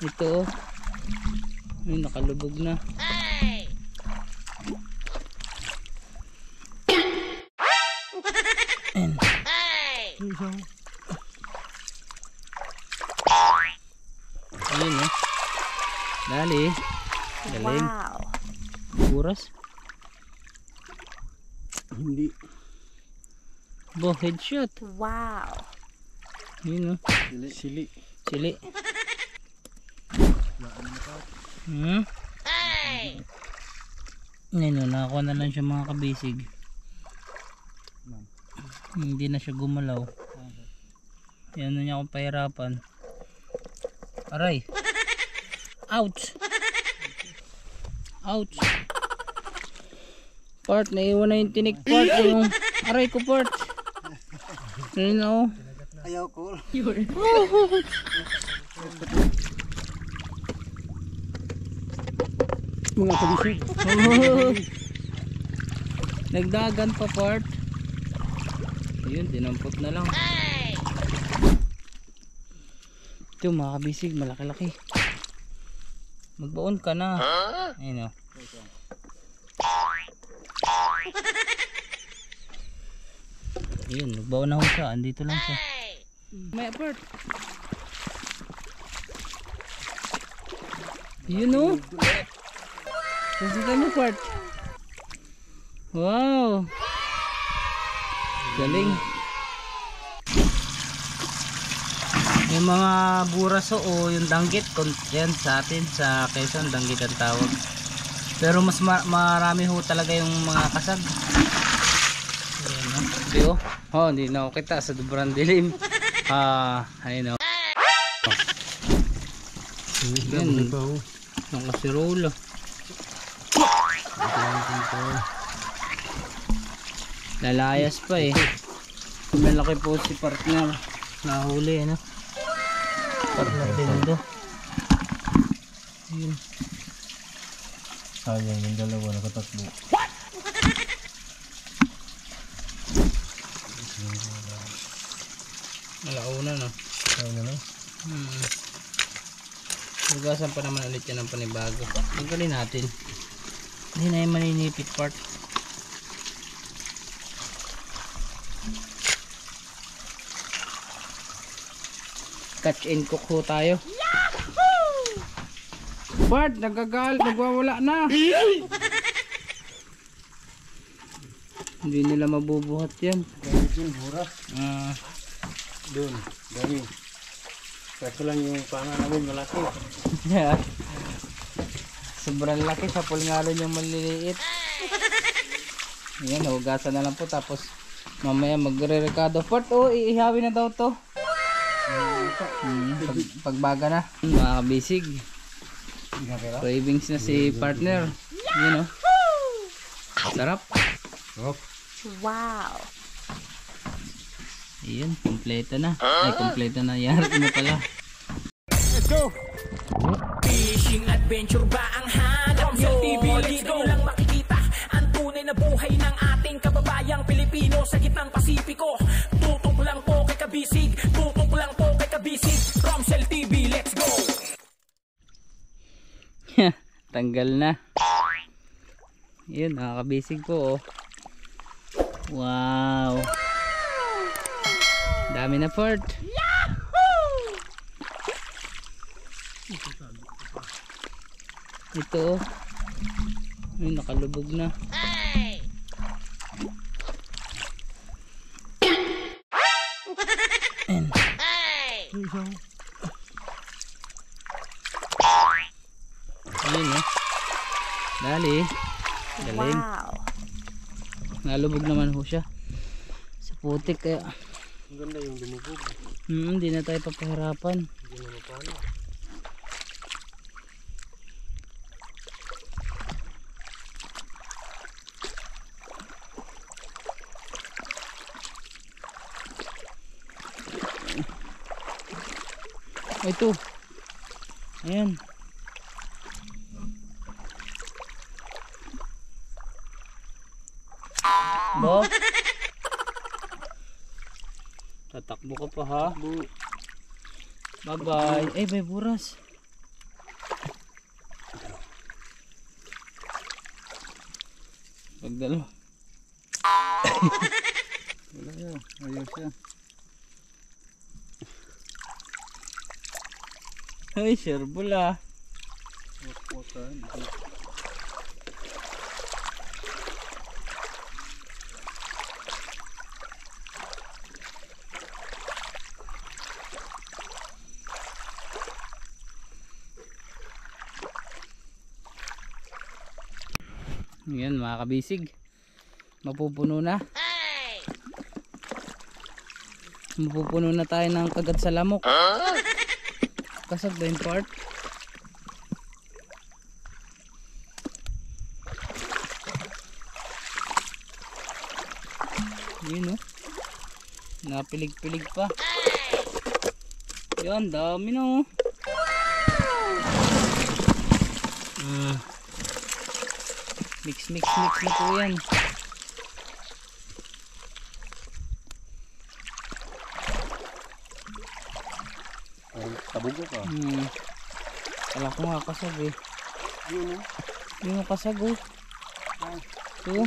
Ito oh. Ay, nakalubog na. Ayan. Ayun oh. Dali. Galing. Wow. Buras. Hindi. Bo, headshot. Wow. Yun oh. Sili. Sili. Hmm? Ayun oh, nakakuha na lang siya mga kabisig. Hindi na siya gumalaw. Yan na niya akong pahirapan. Aray. Ouch. Ouch. Part, naiwan na yung tinik part. Yung aray ko part. Ayun na oh. Ayaw ko. Mga kabisig. Nagdagan pa part. Ayun, dinampot na lang. Ito mga kabisig, malaki-laki. Magbaon ka na. Ayun o. Ayun, nagbaon na ho siya. Andito lang siya. May part. Yun o. Sasita mo part. Wow. Galing. Yung mga buraso o yung danggit, yan sa atin sa Quezon, danggit ang tawag. Pero mas marami ho talaga yung mga kasag. Ayan, oh, hindi na ako kita sa dubrang dilim. Ayun o. Yan, ang kasirola. Lalayas pa eh. Malaki po si partner. Nahuli ano. Partner din ito. Ayun. Sayang yung dalawa nakatakbo. Malauna no. Sayang na. Hugasan pa naman ulit yan ng panibago. Tanggalin natin. Hindi na yung maninipit part. Catch and cook ho tayo. Yahoo! Part, nagwawala na. Hindi nila mabubuhat yan. Doon, hura. Doon, dami. Kaso lang yung panga namin malaki. Yeah. Sobrang laki sa pulngalon yung maliliit. Ayan, hugasan na lang po tapos mamaya magre-recado. Part, oh, iihawin na daw to. Pagbaga na. Mga kabisig. Cravings na si partner. Yun oh. Sarap. Wow. Ayun, kompleto na. Ay, kompleto na. Yari na pala. Let's go! Fishing adventure ba ang hanap nyo? TV, let's go! Lang makikita ang tunay na buhay ng ating kababayang Pilipino sa gitnang Pasipiko. Tutok lang po kay kabisig. Tutok lang po kay kabisig. Romsel TV, let's go! Tanggal na. Yun, nakakabisig po oh. Wow. Dami na part. Yahoo! Ito oh. Ay, nakalubog na. Ayan. Ayun oh. Dali. Galing. Wow. Nalubog naman ho siya. Sa putik kaya. Ang ganda yung lumubog. Hindi na tayo papahirapan. Hindi na mapano. Ito. Ayan. Bo. Tatakbo ka pa ha. Bye bye. Eh, may buras. Pag dalawa. Wala yan. Ayos yan. Ay, sherbol ah. Puputan. Yan mga kabisig. Mapupuno na. Mapupuno na tayo ng kagat sa lamok. Kasag ba yung part? Yun oh. Napilig-pilig pa. Yan, dami na oh. Mix na po yan. Ay, tabugo ka. Kala ko nga kasag eh. Yun oh. Yung kasag oh. Ay. Ito.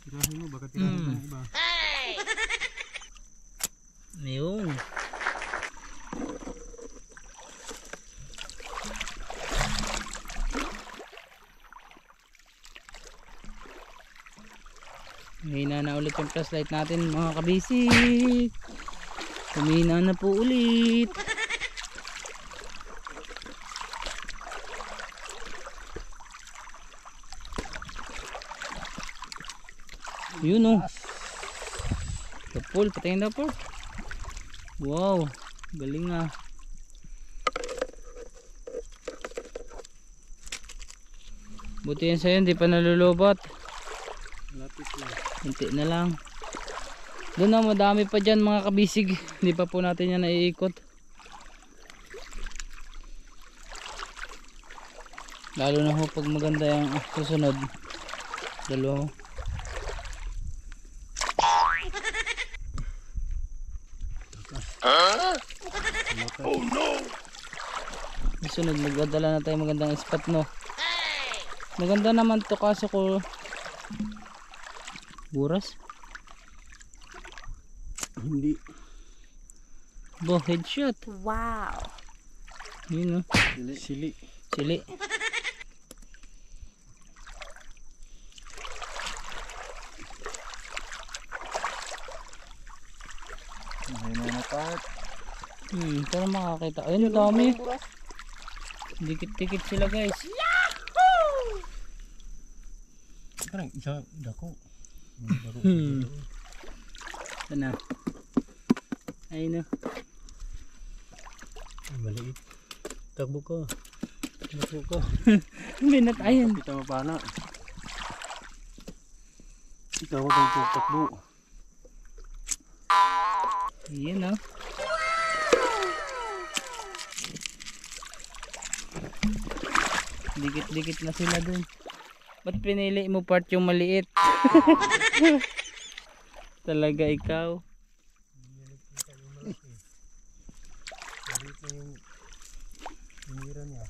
Tirahin mo, baka tirahin mo ng iba. Ayun. Humina na ulit yung flashlight natin mga kabisig. Humina na po ulit. Yun oh. Dapol, patayin dapol. Wow, galing ah. Buti yan sa'yo, hindi pa nalulobot. Lapit lang. Hinti na lang. Doon na madami pa dyan mga kabisig. Hindi pa po natin yan naiikot. Lalo na ho pag maganda yung susunod. Dalawa ho. Oh no! Susunod magdadala na tayo magandang spot no. Maganda naman to kaso ko buras. Hindi. Bo, headshot. Wow. Yun oh. Sili. Sili. Ayun na part. Para makakita. Ayun, dami. Dikit-dikit sila guys. Parang isa dako. Sana. Ayun oh. Maliit. Takbo ka. Takbo ka. Minat ayun. Kita mapana. Ikaw daw takbo. Ayun oh. Dikit-dikit na sila dun. Ba't pinili mo part yung maliit? Talaga ikaw. Maliit na yung hinira niya.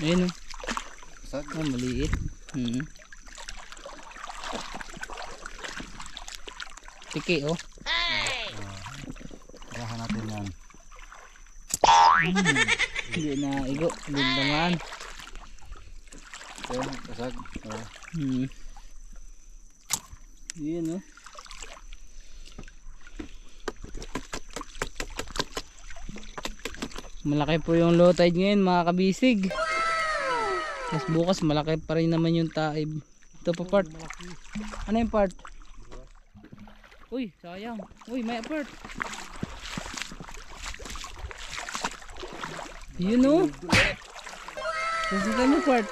Ayun oh. Sag. Maliit. Tiki oh. Tirahan natin yan. Hindi na igo. Bindaman. Yan, kasag. Yun oh. Malaki po yung low tide ngayon mga kabisig. Mas bukas malaki pa rin naman yung taib. Ito pa part. Ano yung part? Uy, sayang. Uy, may part. Yun o. Sasitan yung part.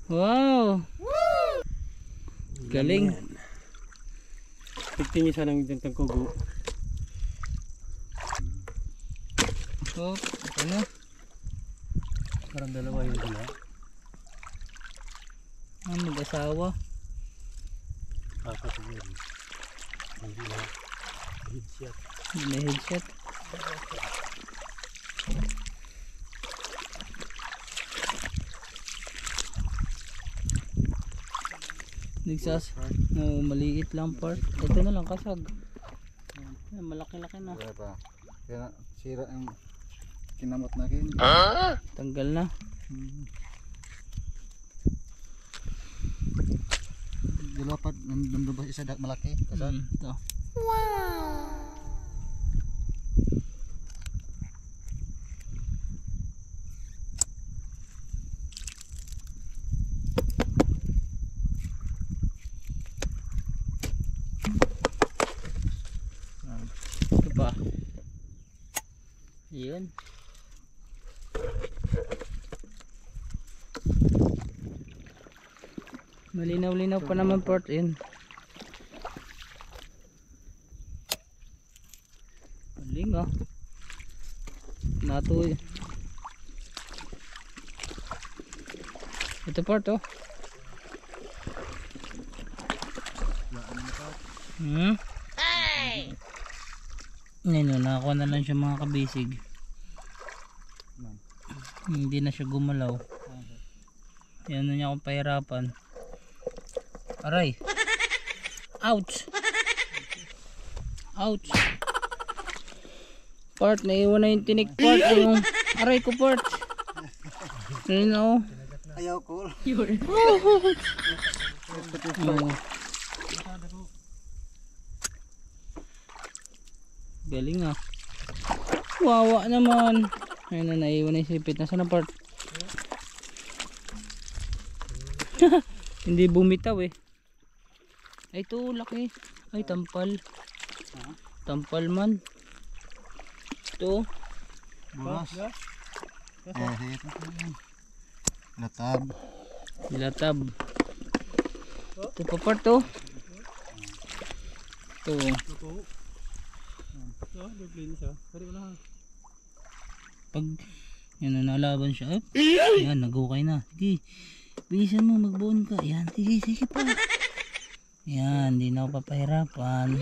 Wow. Galing. Tigtingin siya ng dentang kugo. Oh, ano? Parang dalawa yung dala. Mag-asawa. Apat siguro. Hindi na. Headshot. May headset. Nagsas. No, maliit lang part. Ito na lang kasag. Ayan, malaki-laki na. Wala pa. Kaya sira ang kinamot natin. Tanggal na. Dalawa pa, nandun ba isa malaki? Kasag? Ito. Ito pa. Yun. Malinaw-linaw pa naman port in. Maling oh. Natuloy. Ito port oh. Nino, nakakuha na lang siya mga kabisig. Hindi na siya gumalaw. Yan na niya akong pahirapan. Aray. Ouch. Ouch. Part, naiwan na yung tinik part. Yung aray ko part. Ayun na oh. Ayaw ko. Oh. Galing ah. Wawa naman. Ayun na, naiwan na yung sipit. Nasaan na part? Hindi bumitaw eh. Ay ito, laki. Ay tampal. Tampal man. Ito. Buras. Ito. Latab. Latab. Ito pa part to. Ito. Pag yan na nalaban siya. Yan, nag-okay na. Sige. Bilisan mo, mag-bone ka. Yan, sige, sige pa. Yan, hindi na ako papahirapan.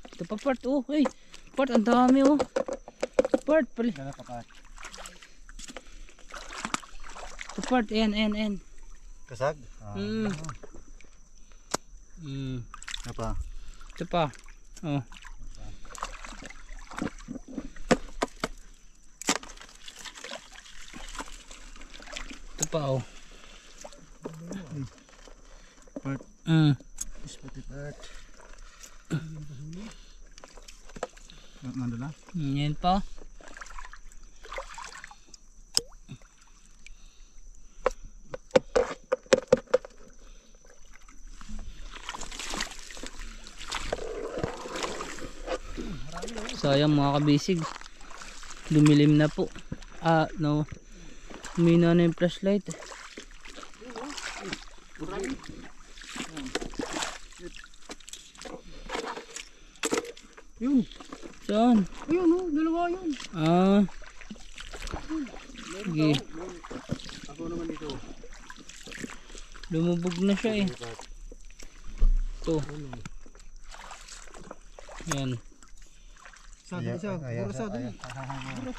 Ito pa part, oh. Hey, part, ang dami, oh. Part, pala. Ito part, ayan. Kasag? Apa? Ito pa. Oh. Ito pa oh. Part. Spotty part. Nandun na? Yan pa. Sayang mga kabisig, dumilim na po. No, humina na yung flashlight. Yun. Saan? Ayun oh, dalawa yun. Sige. Ako naman dito. Lumubog na siya eh. Ito. Yan. Isa. Burasa dali.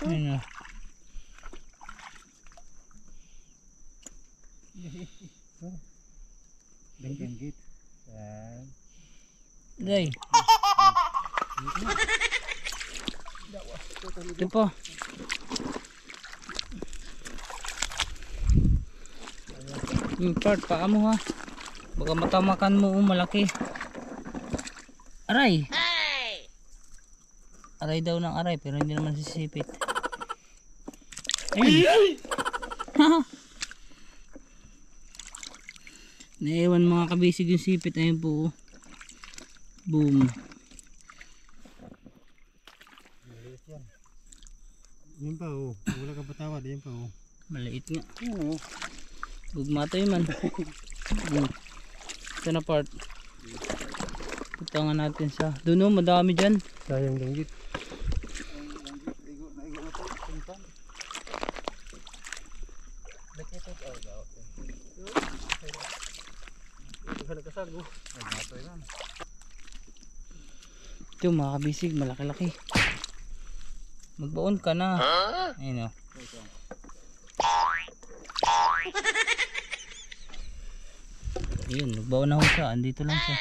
Ayun na. Benggit. Day. Ito pa. Yung part, paa mo ha. Baka matamakan mo, malaki. Aray! Aray daw ng aray, pero hindi naman sisipit. Ayun! Naiwan mga kabisig yung sipit. Ayun po. Boom. Yan pa oh. Wala ka patawad. Yan pa oh. Maliit nga. Bugmata yun man. Ito na part. Putangan natin sa doon oh, madami dyan. Sayang danggit. Nagkasago. Ito mga kabisig, malaki-laki. Magbaon ka na. Ayun o. Ayun, nagbaon na ho siya. Andito lang siya.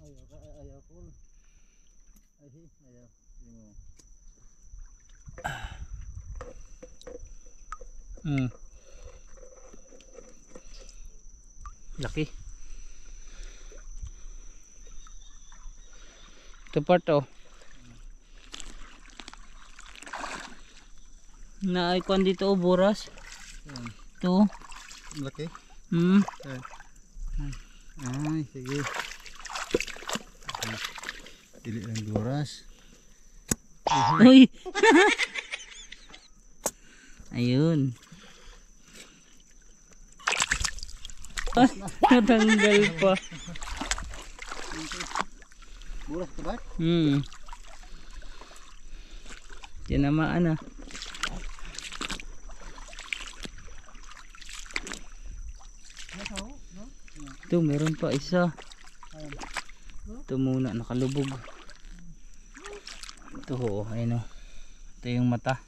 Ayaw ko. Ayaw. Laki. Ito part oh. Naikuan dito oh, buras. Ito. Laki. Ay, sige. Dili lang duras. Uy. Ayun. Ah, natanggal pa. Buras ka ba? Tinamaan ah. Ito meron pa isa. Ito muna nakalubog. Ito ho, ayun o. Ito yung mata.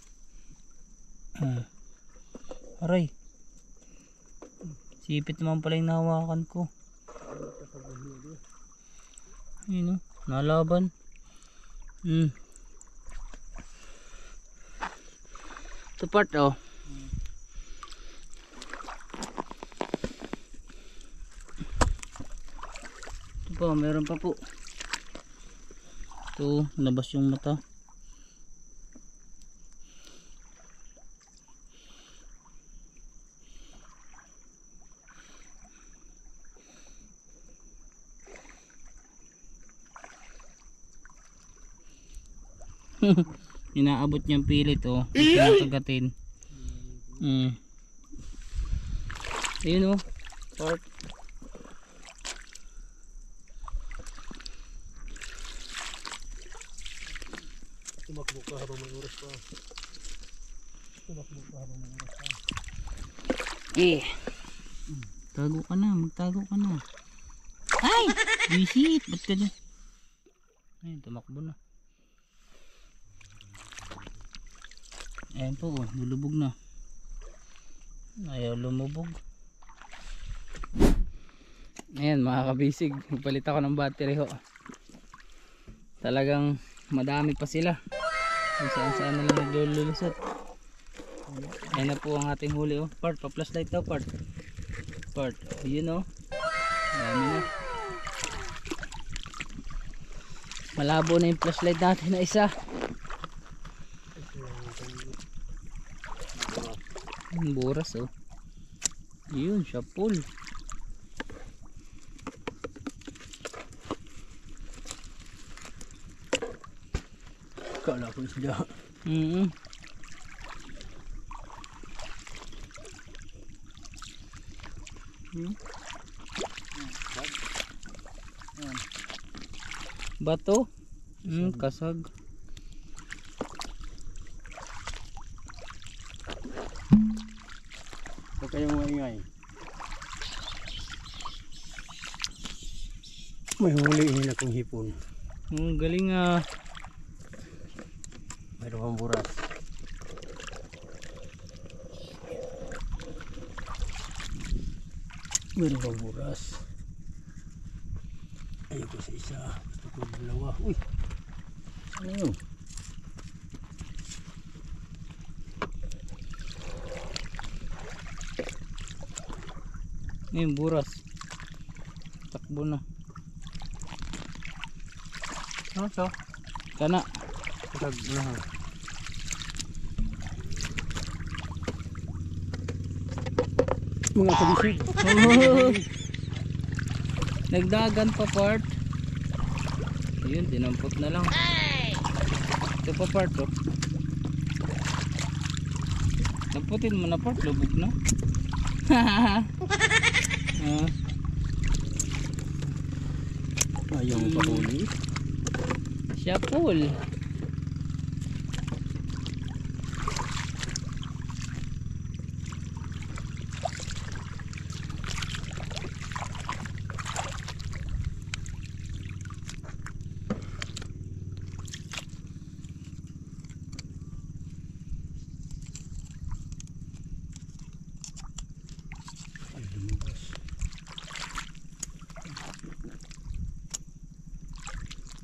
Aray. Sipit naman pala yung nahawakan ko. Ayun o, nalaban. Ito part o. Ito pa, meron pa po. Ito, nabas yung mata. Inaabot niyang pilit oh. Pinakagatin. Ayun oh. Part. Tumakbo ka habang may oras pa. Tago ka na, magtago ka na. Ay! Visit! Ba't ka dyan? Ay, tumakbo na. Ayan po, oh, lulubog na. Ayaw lumubog. Ayan mga kabisig, magpalit ako ng battery ho. Talagang madami pa sila. Kung saan saan na lang naglululusot. Ayan na po ang ating huli oh. Part, pa-flashlight daw part. Part, yun oh. Dami na. Malabo na yung flashlight natin na isa. Buras oh. Yun, siya full. Kala ko siya. Bato? Kasag. Huwag kayong maingay. May huliin akong hipon. Galing ah. Mayroon kang buras. Mayroon kang buras. Ayoko sa isa. Gusto ko dalawa. Uy! Ano yun? Ngayon buras. Takbo na. Ano to? Kana. Kasag na. Mga kabisig. Nagdagan pa part. Ayun, dinampot na lang. Ito pa part oh. Namputin mo na part, lubog na. Ayaw mo pa huli. Siya full.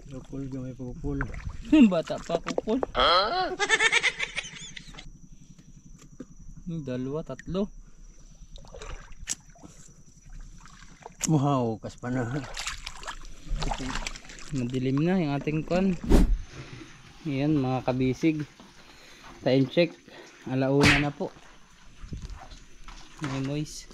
Lupol gamay pupul. Bata pa ako po. Dalawa, tatlo. Muhaw, kas pa na. Madilim na yung ating kon. Ayan mga kabisig. Time check. Alauna na po. May moist.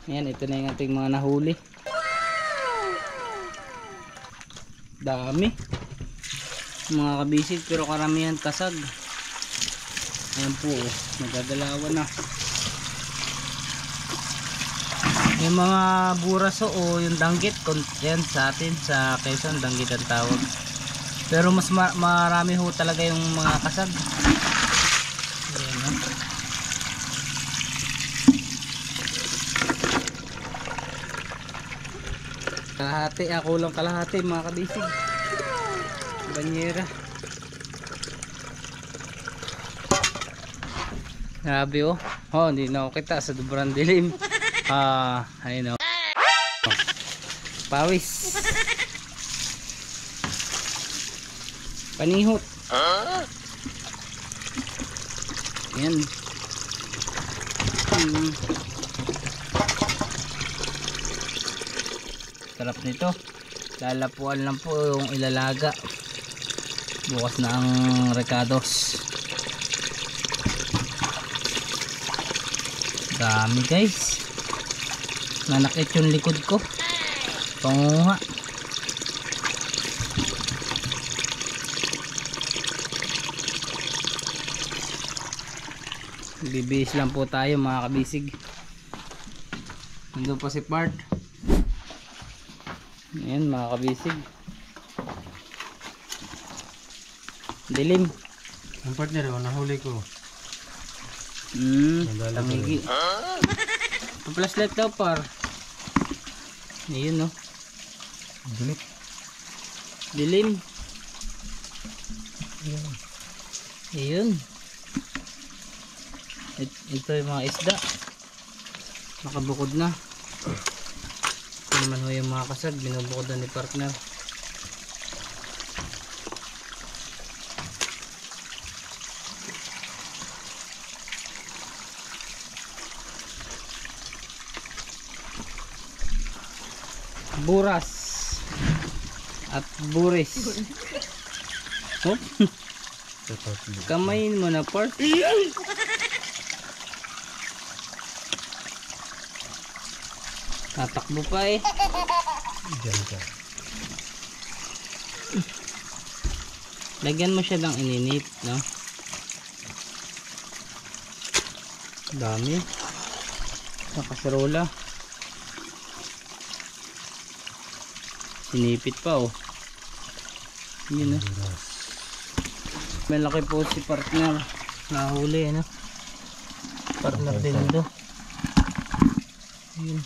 Ayan, ito na yung ating mga nahuli. Dami. Mga kabisig pero karamihan kasag. Ayan po, nagagalawan na. Yung mga buraso o yung danggit, yan sa atin sa Quezon, danggit ang tawag. Pero mas marami ho talaga yung mga kasag. Ayan, no? Kalahati, ako lang kalahati mga kabisig. Banyera. Grabe oh. Oh, hindi na ako kita sa sobrang dilim. Ayun oh. Pawis. Panihot. Yan. Sarap nito. Lalapuan lang po yung ilalaga. Bukas na ang recados. Dami guys. Nanakit yung likod ko. Panguha. Bibis lang po tayo mga kabisig. Nandun pa si Part. Ayan mga kabisig. Dilim. Ang partner, nahuli ko. Tangigi. Pa-flashlight daw par. Ayun no. Dilim. Dilim. Ayun. Ito yung mga isda. Nakabukod na. Ito naman ho yung mga kasag. Binubukod na ni partner. Buras at buris. Oh. Kamayin mo na part. Tatakbo pa eh. Diyan ka. Lagyan mo siya ng ininit, no? Dami. Sa kaserola. Sinipit pa oh. Yun oh. May laki po si partner. Nahuli no? Partner din ito. Yun.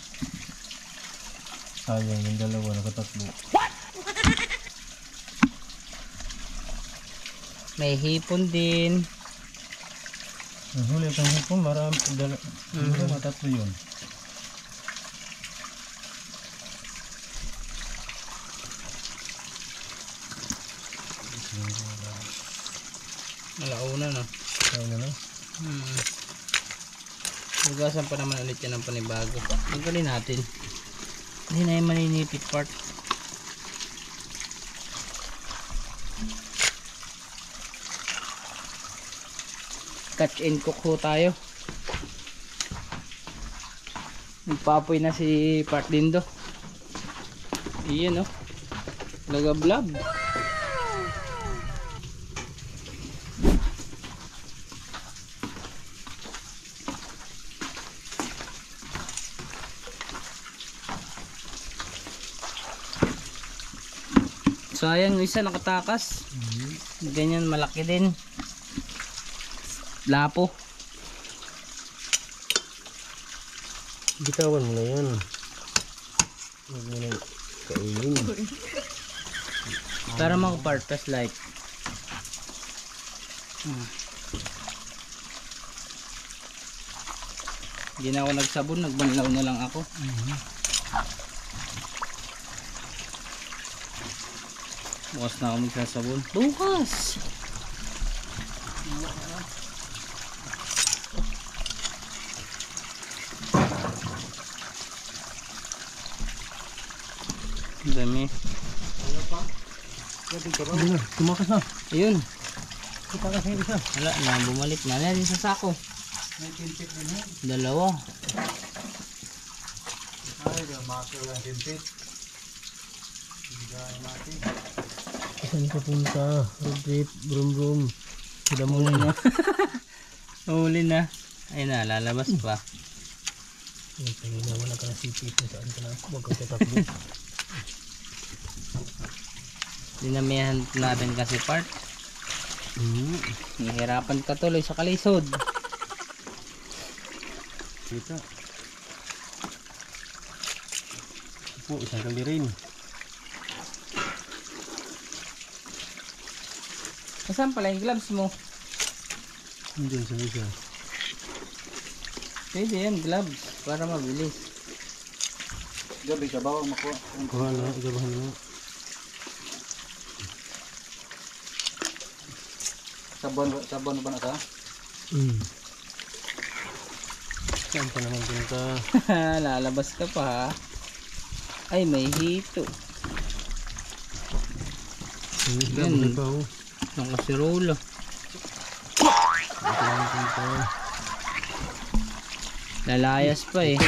Sayang yung dalawa nakatatlo. May hipon din. Ang huli kang hipon, marami matatlo yun. Alauna na. Ano na? Hugasan pa naman ulit yan ng panibago. Maggalin natin. Hindi na yung maninipit part. Catch and cook ho tayo. Nagpapoy na si part dindo. Iyan oh. Lagablab. Sayang yung isa nakatakas. Ganyan malaki din. Lapo. Bitawan mo na yan. Huwag mo na kainin. Para mag-purpose light. Hindi na ako nagsabon, nagbanlaw na lang ako. Bukas na ako magsasabon. Bukas! Ang dami. Tumakas na. Ayun. Tumakas na yung isa. Wala na, bumalik na. Yan sa sako. Dalawa. Ay, makakil ang timpit. Saan ka punta? Road brum brum. Sila mo Huli na. Huli na. Ayun na, lalabas pa. Tingin na wala ka na sipit kung saan ka na. Huwag kang tatakbo. Dinamihan natin kasi part. Nihirapan ka tuloy sa kalisod. Kita. Po, isang kali rin. Saan pala yung gloves mo? Diyan sa isa. Pwede yan, gloves. Para mabilis. Gabi ka ba? Makuha. Kuha na, igabahan na. Sabon ba na ka? Saan ka naman punta? Lalabas ka pa ha. Ay, may hito. Gabi pa oh. Ang kasirola. Lalayas pa eh.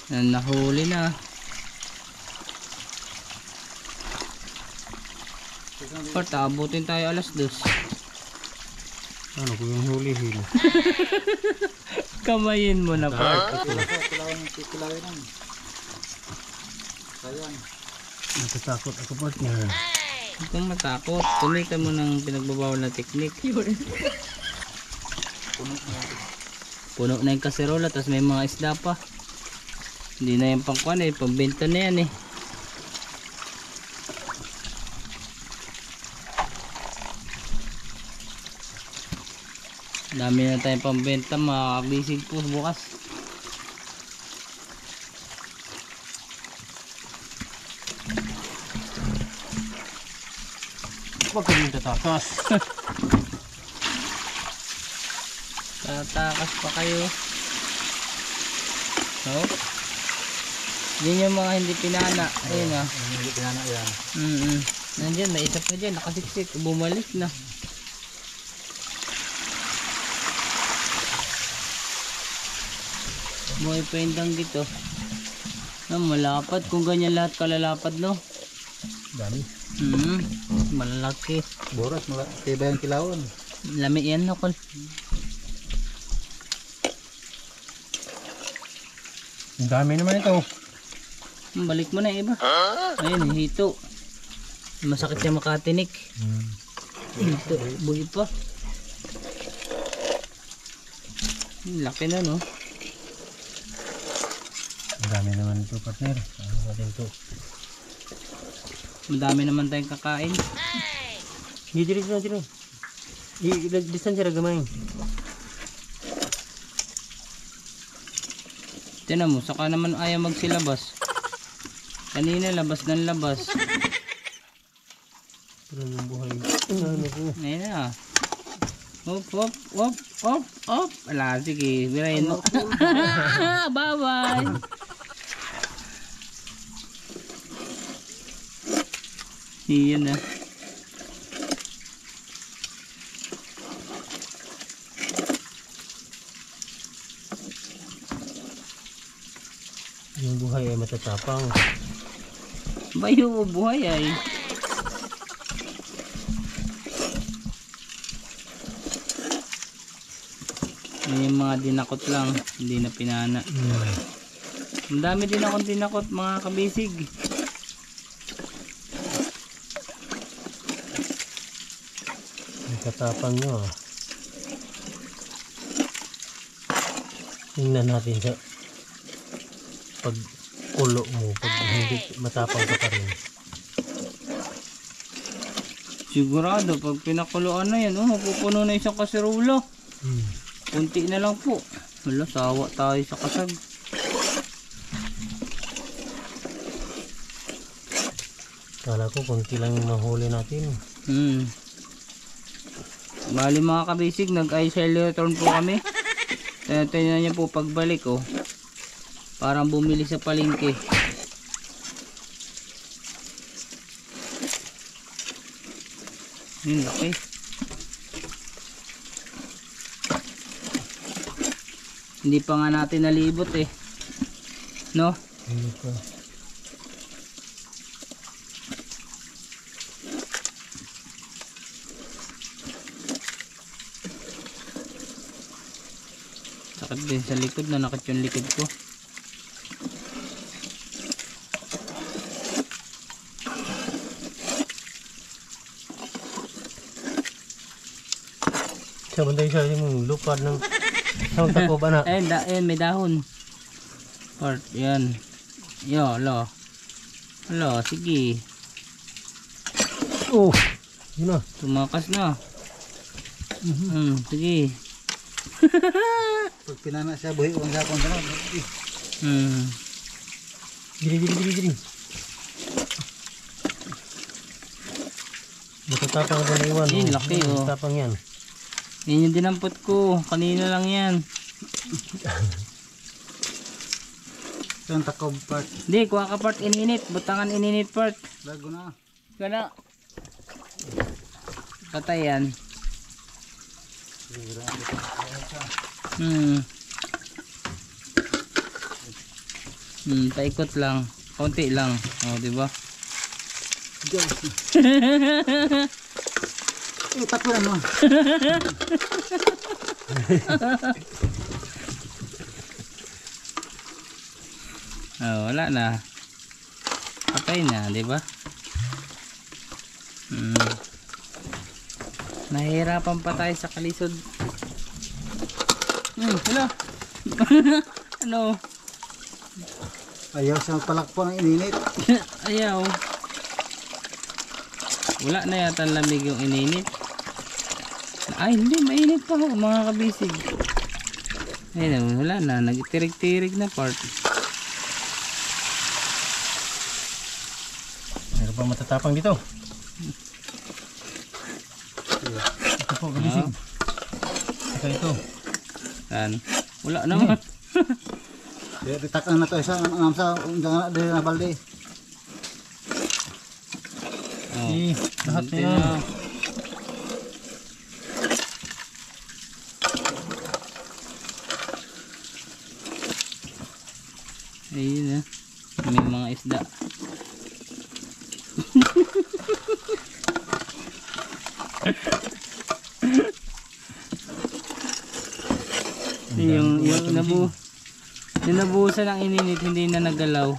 Nahuli na. Part, abutin tayo alas 2. Ano ko yung hulihin? Kamayin mo na part. Kilawin lang. Sayang. Natatakot ako partner. Huwag kang matakot. Tumikan mo ng pinagbabawal na teknik. Puno na yung kaserola, tapos may mga isda pa. Hindi na yung pangkuan eh, pambenta na yan eh. Dami na tayong pambenta, makakabisig po bukas. Huwag ka rin tatakas. Tatakas pa kayo. Oh. Yun yung mga hindi pinana. Ayun ah. Hindi pinana yan. Nandiyan, may isa pa dyan, nakasiksik. Bumalik na. Buhay pa yung danggit oh. Malapad. Kung ganyan lahat kalalapad no. Dami. Malalaki. Boras, tiba yung kilawon. Lami yan no kol. Ang dami naman ito. Balik mo na iba. Ayun, hito. Masakit siya makatinik. Hito, buhay pa. Laki na no. Ang dami naman ito partner. Ano natin ito? Madami naman tayong kakain. Dito. Distansya na gamay. Tinan mo, saka naman ayaw magsilabas. Kanina labas ng labas. Pero yung buhay. Ano ko? Ayun na. Hop. Ala, sige, birayin mo. Bye-bye. Iyan na. Yung buhay ay matatapang. Bayo, buhay ay. Yung mga dinakot lang, hindi na pinana. Ang dami din akong dinakot mga kabisig. Katapang nyo ah. Tingnan natin sa pag ulo mo, pag hindi matapang ka pa rin. Sigurado pag pinakuluan na yan, mapupuno na isang kaserola. Kunti na lang po. Wala, sawa tayo sa kasag. Kala ko konti lang yung mahuli natin. Bali mga kabisig, nag-isolatorn po kami. Tingnan niyo po pagbalik oh. Parang bumili sa palengke. Yun, laki. Hindi pa nga natin nalibot eh. No? Hindi pa. Sakit din sa likod, nanakit yung likod ko. Sa banda siya yung lupad ng isang tako ba na? Ayun, may dahon. Part, yan. Yo, lo. Lo, sige. Oh! Yun na. Tumakas na. Sige. Pag pinana siya, buhi uang sa akong sana. Giri. Matatapang ako na iwan. Yun, laki oh. Matatapang yan. Yan yung dinampot ko. Kanina lang yan. Isang takob part. Hindi, kuha ka part ininit. Butangan ininit part. Lago na. Kana. Patay yan. Paikot lang. Konti lang. O, diba? Takbo na mo. Wala na. Patay na, diba? Nahihirapan pa tayo sa kalisod. Hello. Ano? Ayaw siya magpalakpo ng ininit. Ayaw. Wala na yata lamig yung ininit. Ay, hindi. Mainit pa ho, mga kabisig. Ayun, wala na. Nagtirig-tirig na part. Meron pa matatapang dito. Ito po, kabisig. Ito. Saan? Wala naman. Ditakang na to isa. Ang sa unjang na balde. Lahat na Hindi yan. na. Ayun na. May mga isda. yung nabuhusan ng ininit, hindi na nagalaw.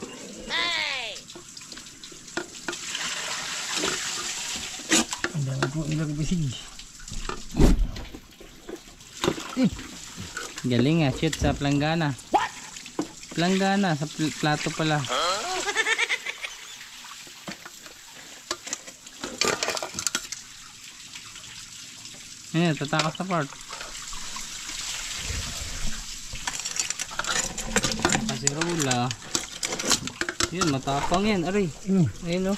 Ang dami po ilang bisig. Galing ah, shoot sa planggana. Planggana, sa plato pala. Ayan, tatakas na part. Kasirola. Yun, matapang yan, aray. Ayun o.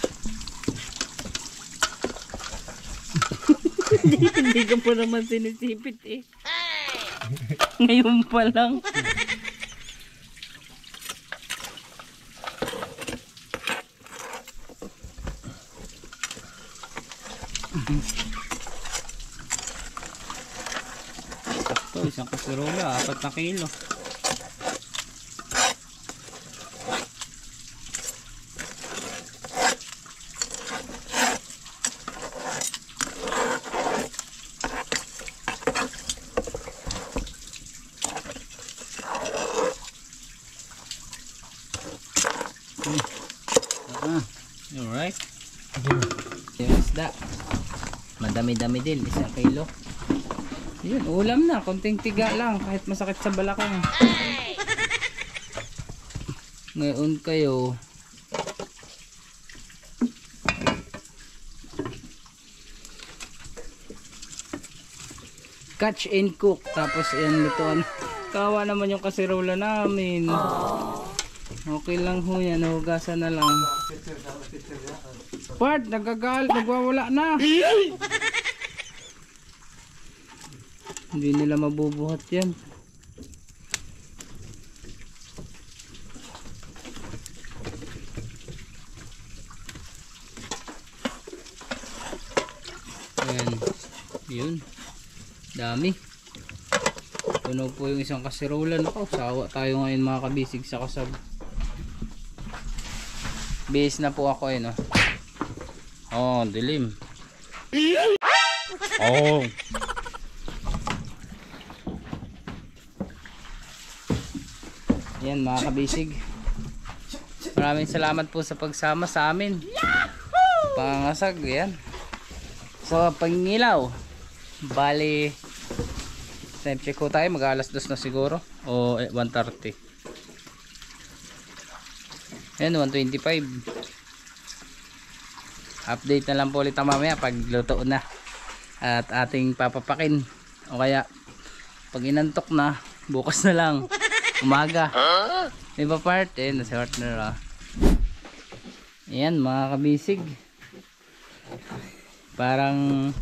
Hindi ka pa naman sinisipit eh. Ngayon pa lang. Ito, isang kasirola, 4 na kilo. Alright. Yung isda. Madami-dami din, 1 kilo. Yun, ulam na. Konting tiga lang. Kahit masakit sa balakang. Ngayon kayo. Catch and cook. Tapos yan lutuan. Kawa naman yung kasirola namin. Okay lang ho yan. Hugasan na lang. Part, nagwawala na. Hindi nila mabubuhat yan. Ayan. Yun. Dami. Puno po yung isang kasirola. Nako, sawa tayo ngayon mga kabisig sa kasab. Base na po ako no. Oh, dilim. Oh. Yan mga kabisig. Maraming salamat po sa pagsama sa amin. Pangasag yan. So pangilaw. Bali time check ko tayo, mag alas 2 na siguro o 1:30. Yan 1:25. Update na lang po ulit mamaya pag luto na at ating papapakin o kaya pag inantok na bukas na lang umaga. May pa part nasa partner. Ayan mga kabisig, parang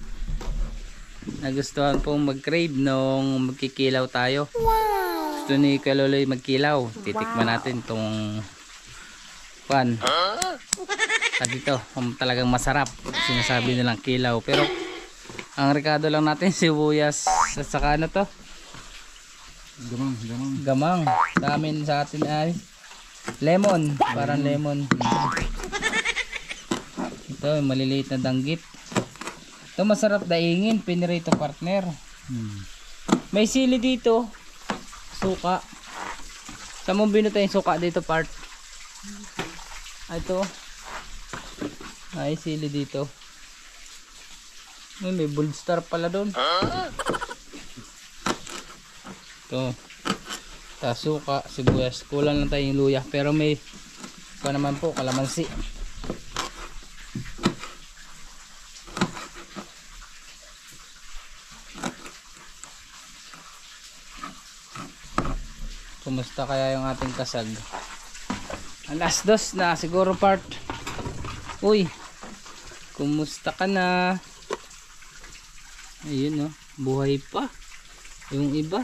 nagustuhan pong mag-crave nung magkikilaw tayo. Gusto ni Kaloloy magkilaw. Titikman natin tong pan. Dito kung talagang masarap. Sinasabi nilang kilaw, pero ang rekado lang natin sibuyas at saka ano to, gamang. Sa amin, sa atin ay lemon, parang lemon. Ito maliliit na danggit. Ito masarap daingin, pinirito partner. May sili dito, suka. Saan mo binuta yung suka dito part? Ito ay sili dito. May bold star pala doon. Ito suka, sibuyas. Kulang lang tayong luya, pero may pa naman po kalamansi. Kumusta kaya yung ating kasag? Alas 2 na siguro part. Uy, kumusta ka na? Ayun buhay pa yung iba.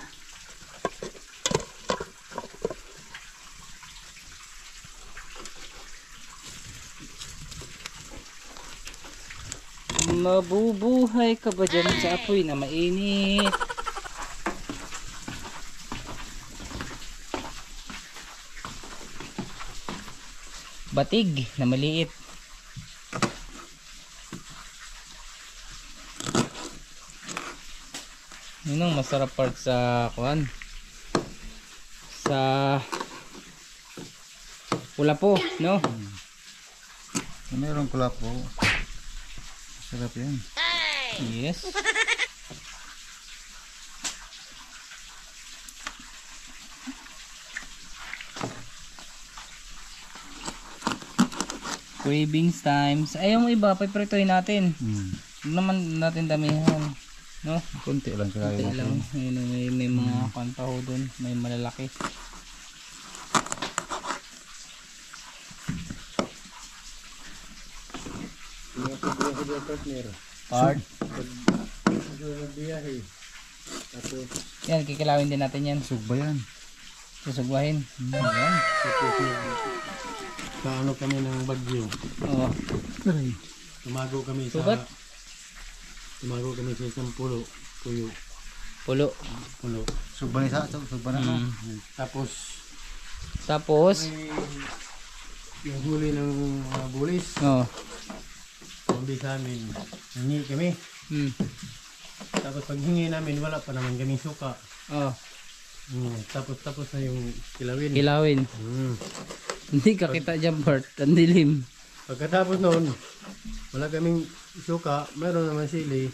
Mabubuhay ka ba dyan sa apoy na mainit? Batig na maliit. Yun ang masarap part sa kuhan, sa kulapo, no? Meron kulapo. Sarap yan. Yes. Cravings times. Ay, yung iba, papritoy natin. Huwag naman natin damihan. No? Kunti lang kaya. Kunti lang. Ayun, may mga kantaho dun. May malalaki. Part. Yan, kikilawin din natin yan. Sugba yan. Susugwahin. Yan. Sa ano kami ng Bagyo. Oo. Tumago kami Sugat? Tumago kami sa isang pulo. Pulo. Sugba ni sa sugba na. Tapos may yung huli ng mga bulis. Sabi sa amin, hingi kami. Tapos pag hingi namin, wala pa naman kaming suka. Tapos na yung kilawin. Hindi ka kita dyan, Bart. Ang dilim. Pagkatapos noon, wala kaming suka, meron naman sili.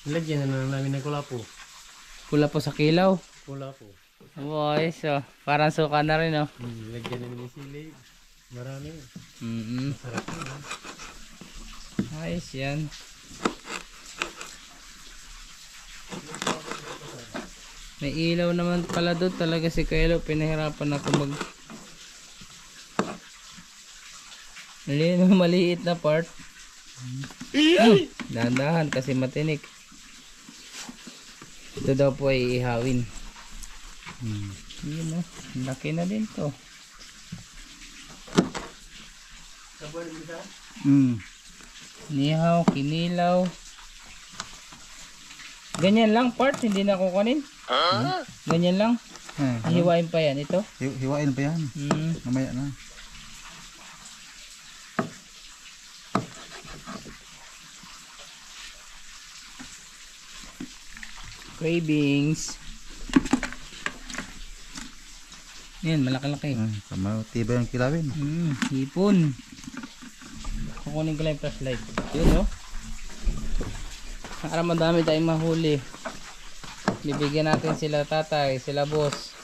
Nilagyan na lang namin ng kulapo. Kulapo sa kilaw. Kulapo. Boy, so parang suka na rin, Nilagyan na namin sili. Marami. Sarap yun. Ayos yan. May ilaw naman pala doon talaga si Kylo. Pinahirapan ako mag maliit na part. Dahan-dahan kasi matinik. Ito daw po ay ihawin. Yun o, laki na din to. Nihaw, kinilaw. Ganyan lang part, hindi na kukunin. Ganyan lang. Hiwain pa yan ito. Hiwain pa yan. Mamaya na. Cravings. Yan, malaki-laki. Tiba yung kilawin. Hipon. Kukunin ko lang yung flashlight. Yun no. Para madami tayong mahuli. Bibigyan natin sila tatay, sila boss.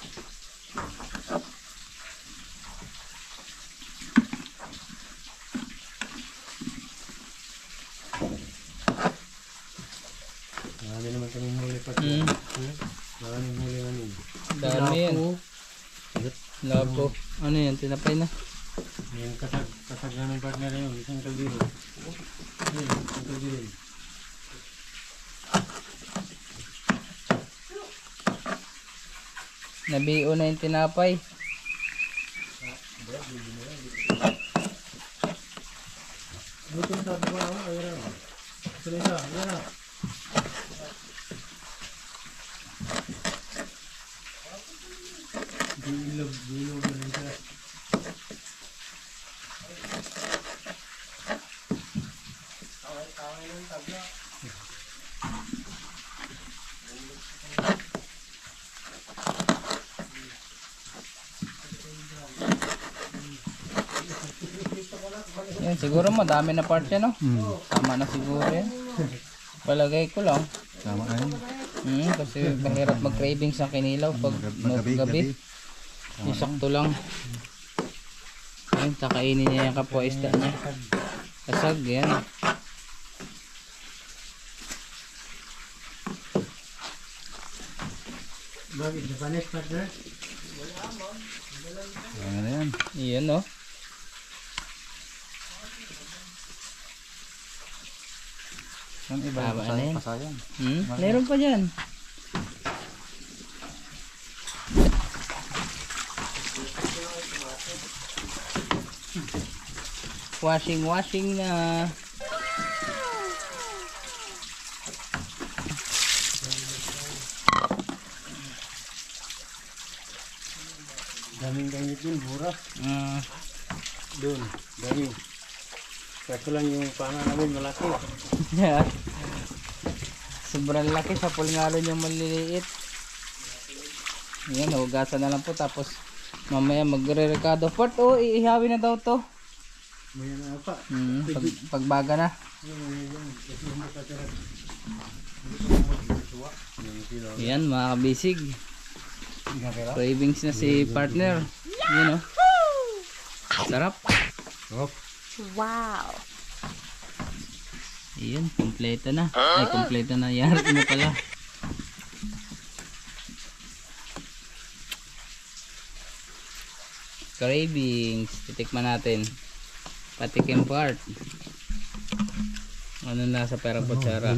Marami naman kami huli pa. Marami huli namin. Dami yan. Labo. Ano yan? Tinapay na. Yung kasag namin partner yun. Isang kaldero. Isang kaldero. Nabiyo na yung tinapay. Buto na sabi ko ako. Ayun na. Salita. Ayun na. Bilog na rin siya. Yan, siguro madami na part yan, no? Tama na siguro yan. Palagay ko lang. Tama na yun. Kasi mahirap mag-cravings ng kinilaw pag gabi. Yung sakto lang. Ayun, kakainin niya yung kapwa isda niya. Kasag, yan. Bakit Japanese partner? Ayan na yan. Iyan, no? Yan iba Tama yung na yan. pasayang. Meron pa dyan. Washing na. Daming gamit yun, bura. Doon, dami. Kaso lang yung panga namin malaki. Sobrang laki sa pulngalon yung maliliit. Yan, hugasan na lang po tapos mamaya magre-recado part. Oh, iihawin na daw to. Maya na pa. Pagbaga na. Yan mga kabisig. Cravings na si partner. Yan o. Sarap. Wow. Ayan, kompleto na. Ay, kompleto na. Yari na pala. Cravings. Titikman natin. Patikim part. Ano na sa perang kutsara.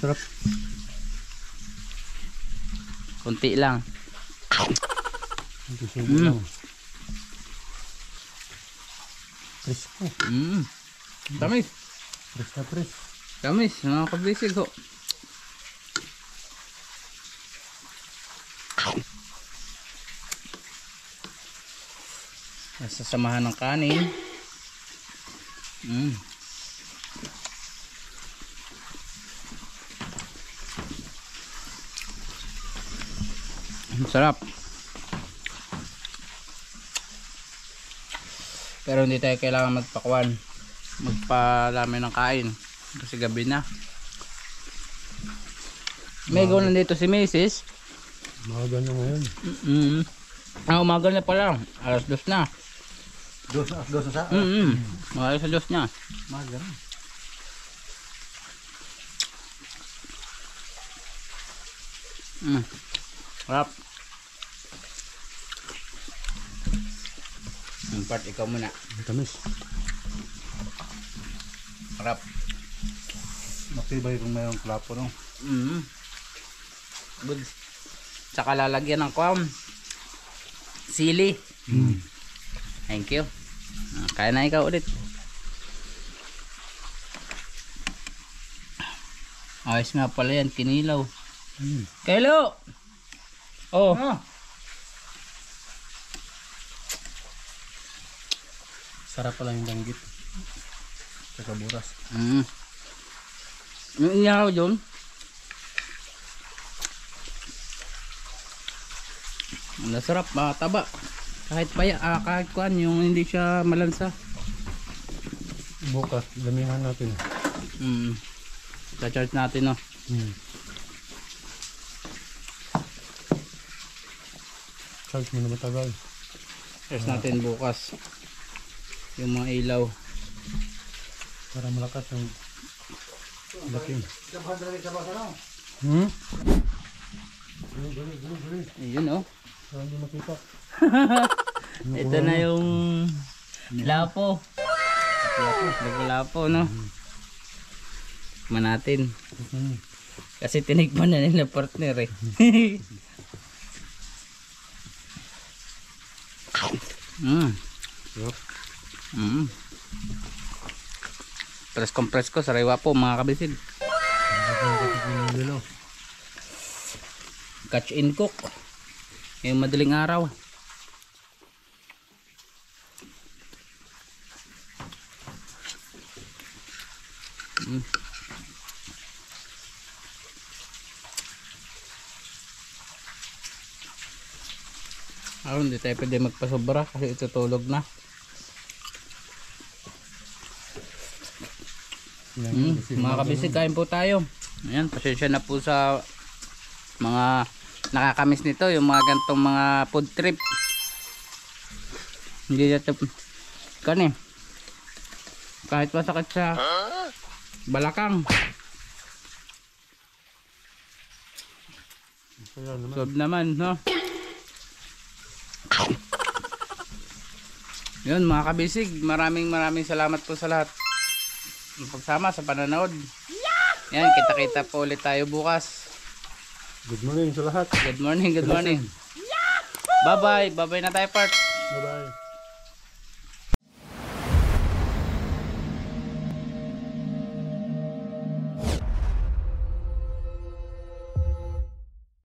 Sarap. Kunti lang. Presko. Tamis. Pres na pres. Tamis. Mga kabisig ho. Nasasamahan ng kanin. Sarap. Pero hindi tayo kailangan magpakuan. Magpalami ng kain. Kasi gabi na. May gawin dito si Mrs. Umaga na ngayon. Umaga na pala. Alas 2 na. Dos na sa? Alas 2 na. Maga na. Sarap. Yung part, ikaw muna. Tamis. Sarap. Matibay kung mayroong klapo, no? Good. Tsaka lalagyan ng sili. Thank you. Kaya na ikaw ulit. Ayos nga pala yan, kinilaw. Kailo! Oh. Sarap pala yung danggit. Saka buras. Yung inyaw dun. Masarap, mataba. Kahit kahit kuan, yung hindi siya malansa. Bukas, damihan natin. Sa-charge natin, no? Charge mo na matagal. Charge natin bukas. Yung mga ilaw. Para malakas yung dating. Ayun, oh. Para hindi makita. Ito na yung lapo. Lapo, no? Tikman natin. Kasi tinikman na nila partner, eh. Presko sariwa po mga kabisid. Catch and cook yung madaling araw. Hindi tayo pwede magpasobra kasi itutulog na. Mga kabisig, kain po tayo. Ayan, pasensya na po sa mga nakakamiss nito, yung mga gantong mga food trip. Hindi natin kan, kahit masakit sa balakang. Sob naman, no? Yun mga kabisig, maraming salamat po sa lahat ng pagsama sa pananood. Yan, kita po ulit tayo bukas. Good morning sa lahat. Good morning. Bye bye na tayo part. Bye bye.